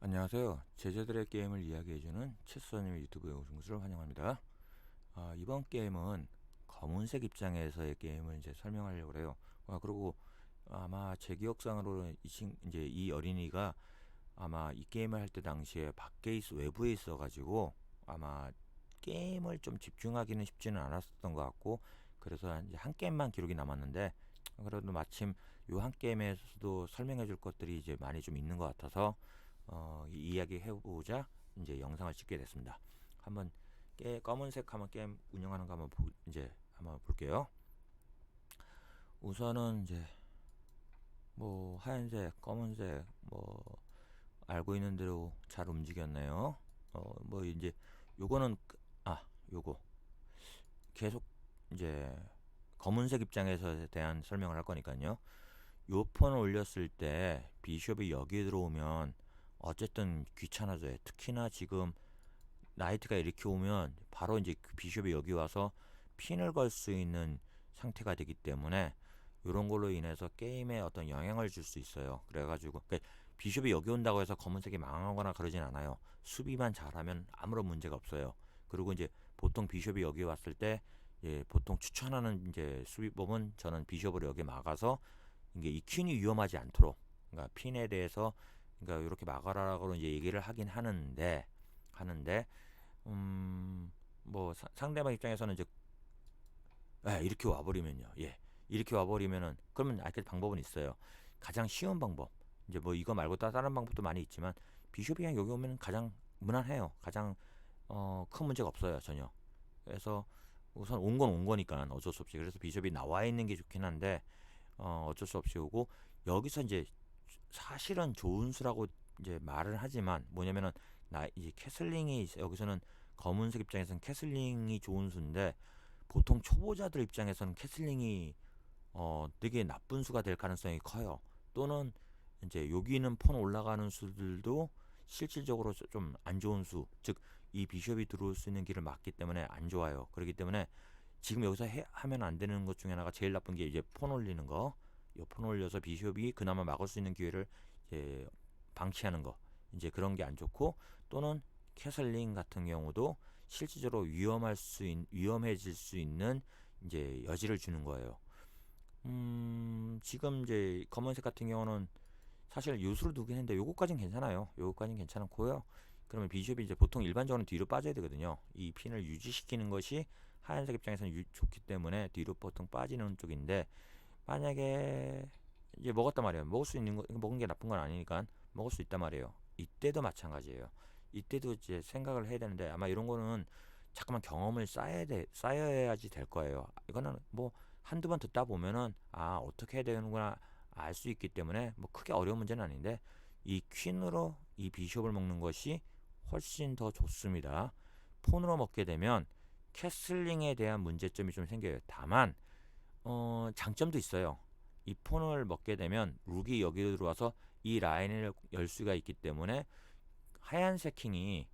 안녕하세요. 제자들의 게임을 이야기해주는 체스원님의 유튜브에 오신 것을 환영합니다. 이번 게임은 검은색 입장에서의 게임을 이제 설명하려고 해요. 그리고 아마 제 기억상으로는 이제 이 어린이가 아마 이 게임을 할 때 당시에 외부에 있어가지고 아마 게임을 좀 집중하기는 쉽지는 않았었던 것 같고, 그래서 이제 한 게임만 기록이 남았는데, 그래도 마침 요 한 게임에서도 설명해줄 것들이 이제 많이 좀 있는 것 같아서 이 이야기 해보자 이제 영상을 찍게 됐습니다. 한번 검은색 한번 게임 운영하는 거 한번 이제 한번 볼게요. 우선은 이제 뭐 하얀색, 검은색 뭐 알고 있는 대로 잘 움직였네요. 뭐 이제 요거는 요거 계속 이제 검은색 입장에서 대한 설명을 할 거니까요. 요 폰을 올렸을 때 비숍이 여기에 들어오면 어쨌든 귀찮아져요. 특히나 지금 나이트가 이렇게 오면 바로 이제 그 비숍이 여기 와서 핀을 걸 수 있는 상태가 되기 때문에 이런 걸로 인해서 게임에 어떤 영향을 줄 수 있어요. 그래가지고 비숍이 여기 온다고 해서 검은색이 망하거나 그러진 않아요. 수비만 잘하면 아무런 문제가 없어요. 그리고 이제 보통 비숍이 여기 왔을 때 보통 추천하는 이제 수비법은 저는 비숍을 여기 막아서 이게 이 퀸이 위험하지 않도록, 그러니까 핀에 대해서 그러니까 이렇게 막아라라고 이제 얘기를 하긴 하는데 뭐 상대방 입장에서는 이제 이렇게 와버리면요. 이렇게 와버리면은 그러면 그 방법은 있어요. 가장 쉬운 방법. 이제 뭐 이거 말고 다른 방법도 많이 있지만 비숍이 그냥 여기 오면 가장 무난해요. 가장 큰 문제가 없어요 전혀. 그래서 우선 온 건 온 거니까 어쩔 수 없이. 그래서 비숍이 나와 있는 게 좋긴 한데 어쩔 수 없이 오고, 여기서 이제 사실은 좋은 수라고 이제 말을 하지만 뭐냐면은 이제 캐슬링이 여기서는 검은색 입장에서는 캐슬링이 좋은 수인데, 보통 초보자들 입장에서는 캐슬링이 되게 나쁜 수가 될 가능성이 커요. 또는 이제 여기 있는 폰 올라가는 수들도 실질적으로 좀 안 좋은 수, 즉 이 비숍이 들어올 수 있는 길을 막기 때문에 안 좋아요. 그렇기 때문에 지금 여기서 하면 안 되는 것 중에 하나가, 제일 나쁜 게 이제 폰 올리는 거. 이 폰 올려서 비숍이 그나마 막을 수 있는 기회를 이제 방치하는 거. 이제 그런 게 안 좋고, 또는 캐슬링 같은 경우도 실질적으로 위험해질 수 있는 이제 여지를 주는 거예요. 지금 이제 검은색 같은 경우는 사실 요수를 두긴 했는데 요거까진 괜찮아요. 요거까진 괜찮고요. 그러면 비숍이 이제 보통 일반적으로 뒤로 빠져야 되거든요. 이 핀을 유지시키는 것이 하얀색 입장에서는 좋기 때문에 뒤로 보통 빠지는 쪽인데, 만약에 이제 먹었단 말이에요. 먹을 수 있는 거, 먹은 게 나쁜 건 아니니까 먹을 수 있단 말이에요. 이때도 마찬가지예요. 이때도 이제 생각을 해야 되는데, 아마 이런 거는 잠깐만 경험을 쌓여야지 될 거예요. 이거는 뭐 한두 번 듣다 보면은 어떻게 해야 되는구나 알 수 있기 때문에 뭐 크게 어려운 문제는 아닌데, 이 퀸으로 이 비숍을 먹는 것이 훨씬 더 좋습니다. 폰으로 먹게 되면 캐슬링에 대한 문제점이 좀 생겨요. 다만 장점도 있어요. 이 폰을 먹게 되면 룩이 여기 들어와서 이 라인을 열 수가 있기 때문에 하얀색 킹이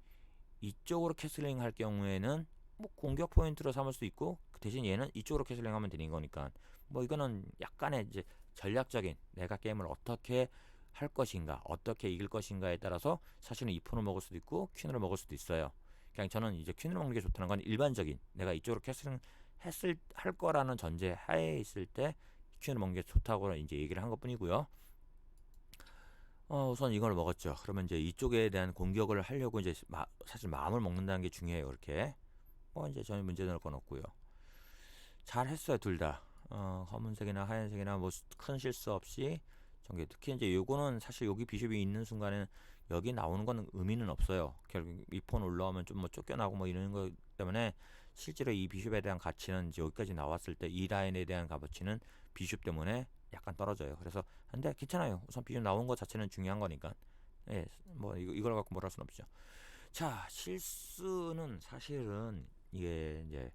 이쪽으로 캐슬링 할 경우에는 뭐 공격 포인트로 삼을 수 있고, 그 대신 얘는 이쪽으로 캐슬링 하면 되는 거니까 뭐 이거는 약간의 이제 전략적인, 내가 게임을 어떻게 할 것인가, 어떻게 이길 것인가에 따라서 사실은 이 폰을 먹을 수도 있고 퀸으로 먹을 수도 있어요. 그냥 저는 이제 퀸으로 먹는 게 좋다는 건 일반적인, 내가 이쪽으로 캐슬링 할 거라는 전제 하에 있을 때 퀸으로 먹는 게 좋다고 이제 얘기를 한 것뿐이고요. 우선 이걸 먹었죠. 그러면 이제 이쪽에 대한 공격을 하려고 이제 사실 마음을 먹는다는 게 중요해요. 이렇게 이제 전혀 문제될 건 없고요. 잘 했어요, 둘 다. 검은색이나 하얀색이나 뭐 큰 실수 없이 전개. 특히 이제 요거는 사실 여기 비숍이 있는 순간에는 여기 나오는 건 의미는 없어요. 결국 이 폰 올라오면 좀 뭐 쫓겨나고 뭐 이런 거 때문에 실제로 이 비숍에 대한 가치는 이제 여기까지 나왔을 때 이 라인에 대한 값어치는 비숍 때문에 약간 떨어져요. 그래서 근데 괜찮아요. 우선 비숍 나온 것 자체는 중요한 거니까. 뭐 이걸 갖고 뭘 할 수는 없죠. 자, 실수는 사실은 이게 이제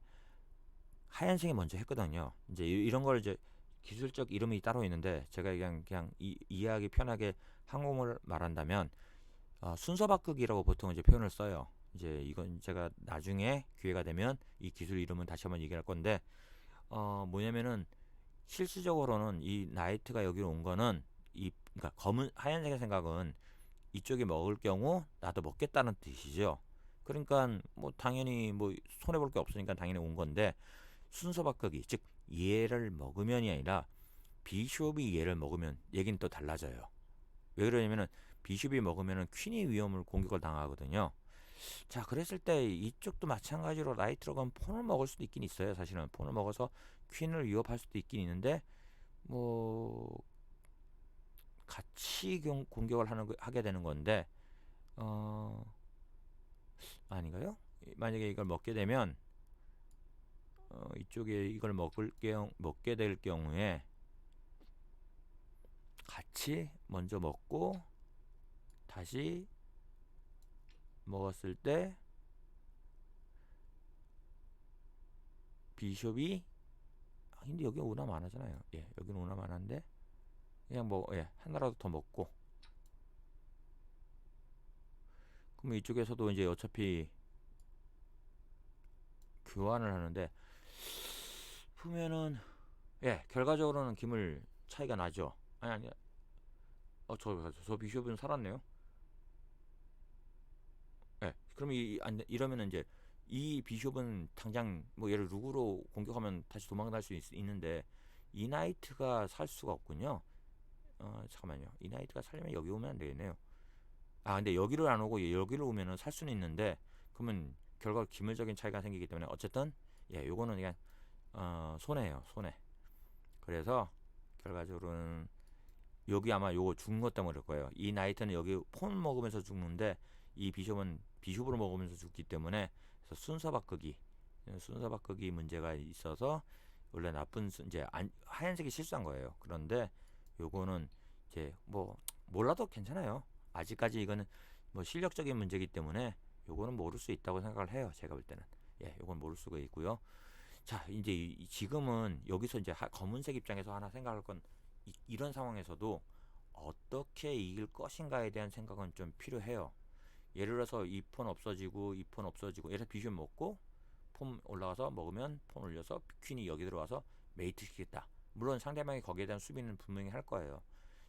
하얀색이 먼저 했거든요. 이제 이런 걸 이제 기술적 이름이 따로 있는데, 제가 그냥 이해하기 편하게 한국어를 말한다면 순서 바꾸기라고 보통 이제 표현을 써요. 이제 이건 제가 나중에 기회가 되면 이 기술 이름은 다시 한번 얘기할 건데, 뭐냐면은 실질적으로는 이 나이트가 여기로 온 거는 그러니까 검은 하얀색의 생각은 이쪽이 먹을 경우 나도 먹겠다는 뜻이죠. 그러니까 뭐 당연히 뭐 손해 볼 게 없으니까 당연히 온 건데, 순서 바꾸기, 즉 얘를 먹으면이 아니라 비숍이 얘를 먹으면 얘기는 또 달라져요. 왜 그러냐면은 비숍이 먹으면은 퀸이 위험을 공격을 당하거든요. 자, 그랬을 때 이쪽도 마찬가지로 라이트로건 폰을 먹을 수도 있긴 있어요. 사실은 폰을 먹어서 퀸을 위협할 수도 있긴 있는데, 뭐 같이 공격을 하게 되는 건데, 어 아닌가요? 만약에 이걸 먹게 되면 이쪽에 이걸 먹게 될 경우에 같이 먼저 먹고 다시 먹었을 때 비숍이, 근데 여기 오나 마나잖아요. 예, 여기는 오나 마나인데 그냥 뭐 하나라도 더 먹고, 그러면 이쪽에서도 이제 어차피 교환을 하는데 보면은 결과적으로는 기물 차이가 나죠. 아니 저 비숍은 살았네요. 그럼 이러면은 이제 이 비숍은 당장 뭐 얘를 룩으로 공격하면 다시 도망갈 수 있는데 이 나이트가 살 수가 없군요. 잠깐만요. 이 나이트가 살려면 여기 오면 안 되겠네요. 근데 여기를 안 오고 여기를 오면은 살 수는 있는데, 그러면 결과로 기물적인 차이가 생기기 때문에 어쨌든 요거는 그냥 손해예요, 손해. 그래서 결과적으로는 여기 아마 요거 죽은 것 때문에 그럴 거예요. 이 나이트는 여기 폰 먹으면서 죽는데 이 비숍은 비숍으로 먹으면서 죽기 때문에, 그래서 순서 바꾸기 문제가 있어서 원래 이제 하얀색이 실수한 거예요. 그런데 요거는 이제 뭐 몰라도 괜찮아요. 아직까지 이거는 뭐 실력적인 문제이기 때문에 요거는 모를 수 있다고 생각을 해요. 제가 볼 때는 요건 모를 수가 있고요. 자, 이제 지금은 여기서 이제 검은색 입장에서 하나 생각할 건, 이런 상황에서도 어떻게 이길 것인가에 대한 생각은 좀 필요해요. 예를 들어서 이 폰 없어지고 이 폰 없어지고, 예를 들어 비숍 먹고 폰 올라가서 먹으면 폰 올려서 퀸이 여기 들어와서 메이트 시키겠다. 물론 상대방이 거기에 대한 수비는 분명히 할 거예요.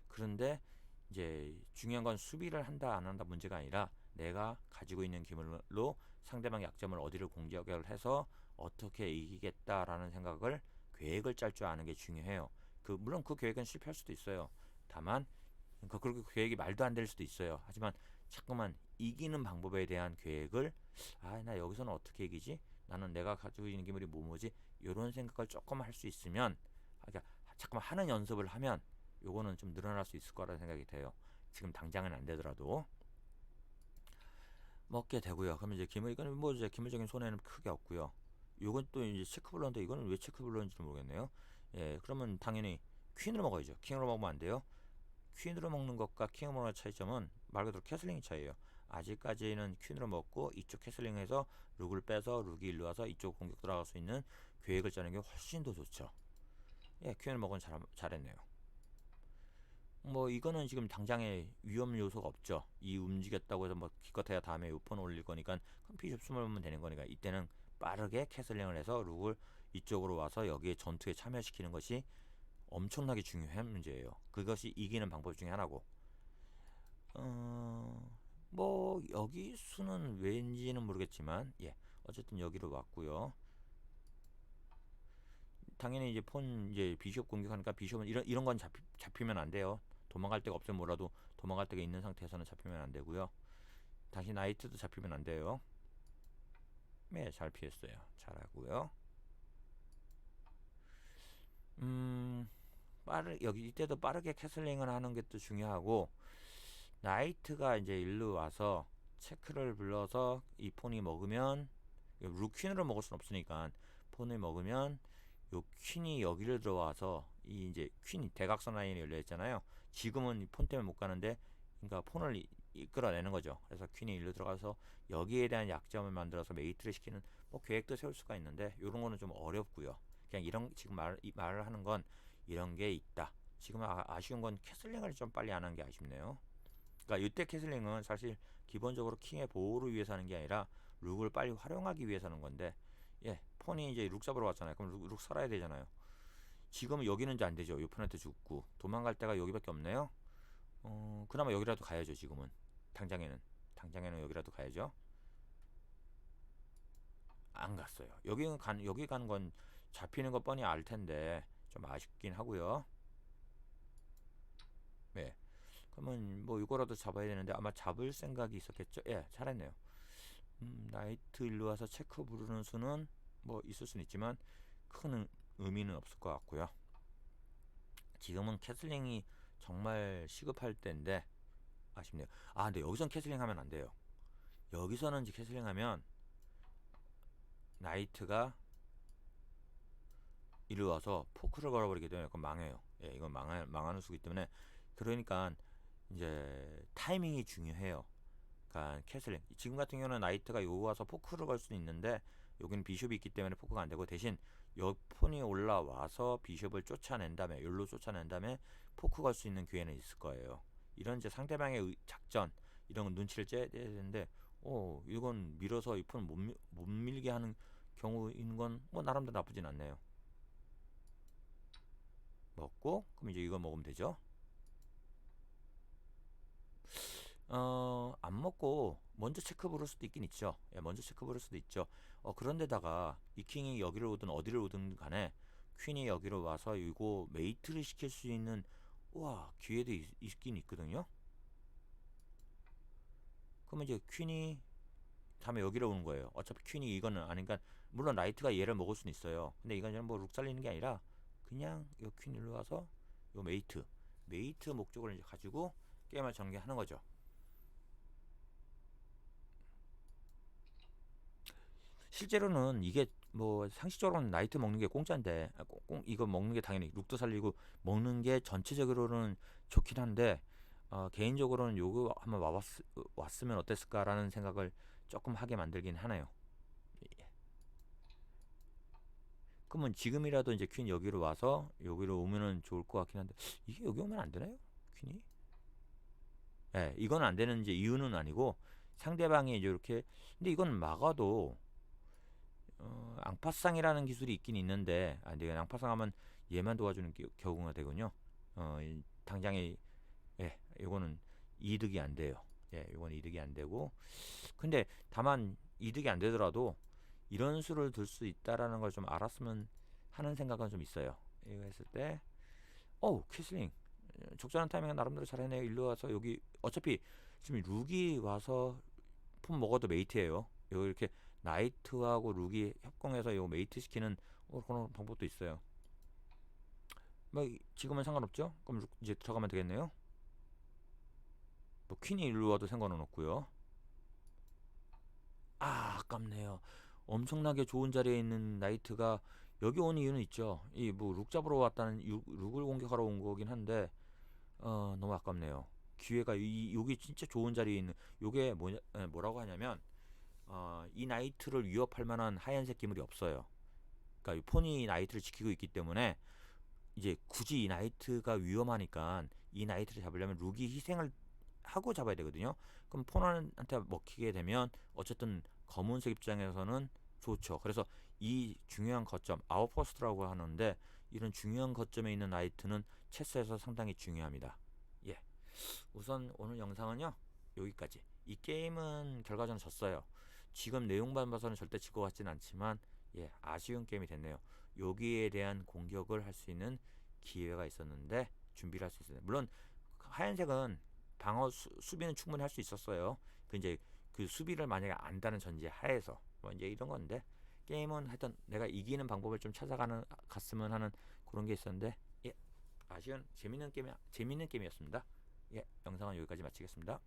그런데 이제 중요한 건 수비를 한다 안 한다 문제가 아니라 내가 가지고 있는 기물로 상대방 약점을 어디를 공격을 해서 어떻게 이기겠다라는 생각을, 계획을 짤 줄 아는 게 중요해요. 물론 그 계획은 실패할 수도 있어요. 다만 그렇게 계획이 말도 안 될 수도 있어요. 하지만 자꾸만 이기는 방법에 대한 계획을, 나 여기서는 어떻게 이기지? 나는 내가 가지고 있는 기물이 뭐지? 이런 생각을 조금 할 수 있으면, 그러니까 자꾸만 하는 연습을 하면 요거는 좀 늘어날 수 있을 거라는 생각이 돼요. 지금 당장은 안 되더라도 먹게 되고요. 그러면 이제 이거는 뭐 이제 기물적인 손해는 크게 없고요. 요건 또 이제 체크블러인데 이거는 왜 체크블러인지 모르겠네요. 그러면 당연히 퀸으로 먹어야죠. 킹으로 먹으면 안 돼요. 퀸으로 먹는 것과 킹으로 먹는 차이점은 말 그대로 캐슬링 차이예요. 아직까지는 퀸으로 먹고 이쪽 캐슬링해서 룩을 빼서 룩이 일로 와서 이쪽 공격 들어갈 수 있는 계획을 짜는 게 훨씬 더 좋죠. 퀸을 먹은 잘했네요. 뭐 이거는 지금 당장에 위험 요소가 없죠. 이 움직였다고 해서 뭐 기껏해야 다음에 우폰 올릴 거니까 그럼 비숍 숨으면 되는 거니까, 이때는 빠르게 캐슬링을 해서 룩을 이쪽으로 와서 여기에 전투에 참여시키는 것이 엄청나게 중요한 문제예요. 그것이 이기는 방법 중에 하나고, 뭐 여기 수는 왠지는 모르겠지만 어쨌든 여기로 왔고요. 당연히 이제 이제 비숍 공격하니까 비숍은 이런 건 잡히면 안 돼요. 도망갈 데가 없으면 뭐라도 도망갈 데가 있는 상태에서는 잡히면 안 되고요. 다시 나이트도 잡히면 안 돼요. 잘 피했어요. 잘하고요. 여기 이때도 빠르게 캐슬링을 하는 게 또 중요하고, 나이트가 이제 일로 와서 체크를 불러서 이 폰이 먹으면, 룩퀸으로 먹을 순 없으니까 폰을 먹으면 요 퀸이 여기를 들어와서 이 이제 퀸이 대각선 라인이 열려 있잖아요. 지금은 폰 때문에 못 가는데, 그러니까 폰을 이끌어내는 거죠. 그래서 퀸이 일로 들어가서 여기에 대한 약점을 만들어서 메이트를 시키는 뭐 계획도 세울 수가 있는데, 이런 거는 좀 어렵고요. 그냥 지금 말을 하는 건 이런 게 있다. 지금 아쉬운 건 캐슬링을 좀 빨리 안 한 게 아쉽네요. 그러니까 이때 캐슬링은 사실 기본적으로 킹의 보호를 위해서 하는 게 아니라 룩을 빨리 활용하기 위해서 하는 건데, 폰이 이제 룩 잡으러 왔잖아요. 그럼 룩 살아야 되잖아요. 지금은 여기는 이제 안 되죠. 요 폰한테 죽고 도망갈 데가 여기밖에 없네요. 그나마 여기라도 가야죠. 지금은 당장에는 여기라도 가야죠. 안 갔어요. 여기 가는 건 잡히는 거 뻔히 알 텐데 좀 아쉽긴 하고요. 네. 그러면 뭐 이거라도 잡아야 되는데 아마 잡을 생각이 있었겠죠. 예, 잘했네요. 나이트 일로 와서 체크 부르는 수는 뭐 있을 수는 있지만 큰 의미는 없을 것 같고요. 지금은 캐슬링이 정말 시급할 때인데 아쉽네요. 아, 근데 여기선 캐슬링 하면 안 돼요. 여기서는 이제 캐슬링 하면 나이트가 이리 와서 포크를 걸어버리게 되면 이건 망해요. 예, 이건 망하는 수기 때문에 그러니까 이제 타이밍이 중요해요. 그러니까 캐슬링 지금 같은 경우는 나이트가 요 와서 포크를 걸 수는 있는데 여기는 비숍이 있기 때문에 포크가 안 되고 대신 요 폰이 올라와서 비숍을 쫓아낸 다음에 욜로 쫓아낸 다음에 포크 걸 수 있는 기회는 있을 거예요. 이런 이제 상대방의 작전 이런 건 눈치를 째야 되는데 이건 밀어서 이 폰 못 밀게 하는 경우인 건 뭐 나름대로 나쁘진 않네요. 먹고 그럼 이제 이거 먹으면 되죠. 안 먹고 먼저 체크 부를 수도 있긴 있죠. 예, 먼저 체크 부를 수도 있죠. 그런데다가 이 킹이 여기를 오든 어디를 오든 간에 퀸이 여기로 와서 이거 메이트를 시킬 수 있는 기회도 있긴 있거든요. 그러면 이제 퀸이 다음에 여기로 오는 거예요. 어차피 퀸이 이거는 아니니까 물론 라이트가 얘를 먹을 수는 있어요. 근데 이건 뭐 룩 살리는 게 아니라 그냥 이 퀸 일로 와서 요 메이트 목적을 이제 가지고 게임을 전개하는 거죠. 실제로는 이게 뭐 상식적으로는 나이트 먹는 게 공짜인데 이거 먹는 게 당연히 룩도 살리고 먹는 게 전체적으로는 좋긴 한데 개인적으로는 요거 한번 왔으면 어땠을까라는 생각을 조금 하게 만들긴 하네요. 예. 그러면 지금이라도 이제 퀸 여기로 와서 여기로 오면은 좋을 것 같긴 한데 이게 여기 오면 안 되나요? 퀸이? 예, 이건 안 되는 이제 이유는 아니고 상대방이 이제 이렇게 근데 이건 막아도 앙파상이라는 기술이 있긴 있는데 내가 앙파상 하면 얘만 도와주는 경우가 되군요. 당장에 이거는 이득이 안 돼요. 이건 이득이 안 되고 근데 다만 이득이 안 되더라도 이런 수를 들 수 있다라는 걸 좀 알았으면 하는 생각은 좀 있어요. 이거 했을 때 캐슬링 적절한 타이밍에 나름대로 잘해내요. 일로 와서 여기 어차피 지금 룩이 와서 폰 먹어도 메이트예요. 여기 이렇게 나이트하고 룩이 협공해서 요 메이트 시키는 그런 방법도 있어요. 뭐 지금은 상관없죠? 그럼 룩 이제 들어가면 되겠네요. 뭐 퀸이 일로 와도 상관은 없고요. 아깝네요. 엄청나게 좋은 자리에 있는 나이트가 여기 온 이유는 있죠. 이 뭐 룩 잡으러 왔다는 룩을 공격하러 온 거긴 한데 너무 아깝네요. 기회가 여기 진짜 좋은 자리에 있는 요게 뭐라고 하냐면 이 나이트를 위협할 만한 하얀색 기물이 없어요. 그러니까 이 폰이 나이트를 지키고 있기 때문에 이제 굳이 이 나이트가 위험하니까 이 나이트를 잡으려면 룩이 희생을 하고 잡아야 되거든요. 그럼 폰한테 먹히게 되면 어쨌든 검은색 입장에서는 좋죠. 그래서 이 중요한 거점 아웃포스트라고 하는데 이런 중요한 거점에 있는 나이트는 체스에서 상당히 중요합니다. 예. 우선 오늘 영상은요 여기까지. 이 게임은 결과적으로 졌어요. 지금 내용만 봐서는 절대 질 것 같진 않지만 아쉬운 게임이 됐네요. 여기에 대한 공격을 할 수 있는 기회가 있었는데 준비를 할 수 있었는데 물론 하얀색은 방어 수비는 충분히 할 수 있었어요. 그 이제 그 수비를 만약에 안다는 전제 하에서 뭐 이제 이런 건데 게임은 하여튼 내가 이기는 방법을 좀 찾아가는 갔으면 하는 그런 게 있었는데 아쉬운 재밌는 게임이었습니다. 영상은 여기까지 마치겠습니다.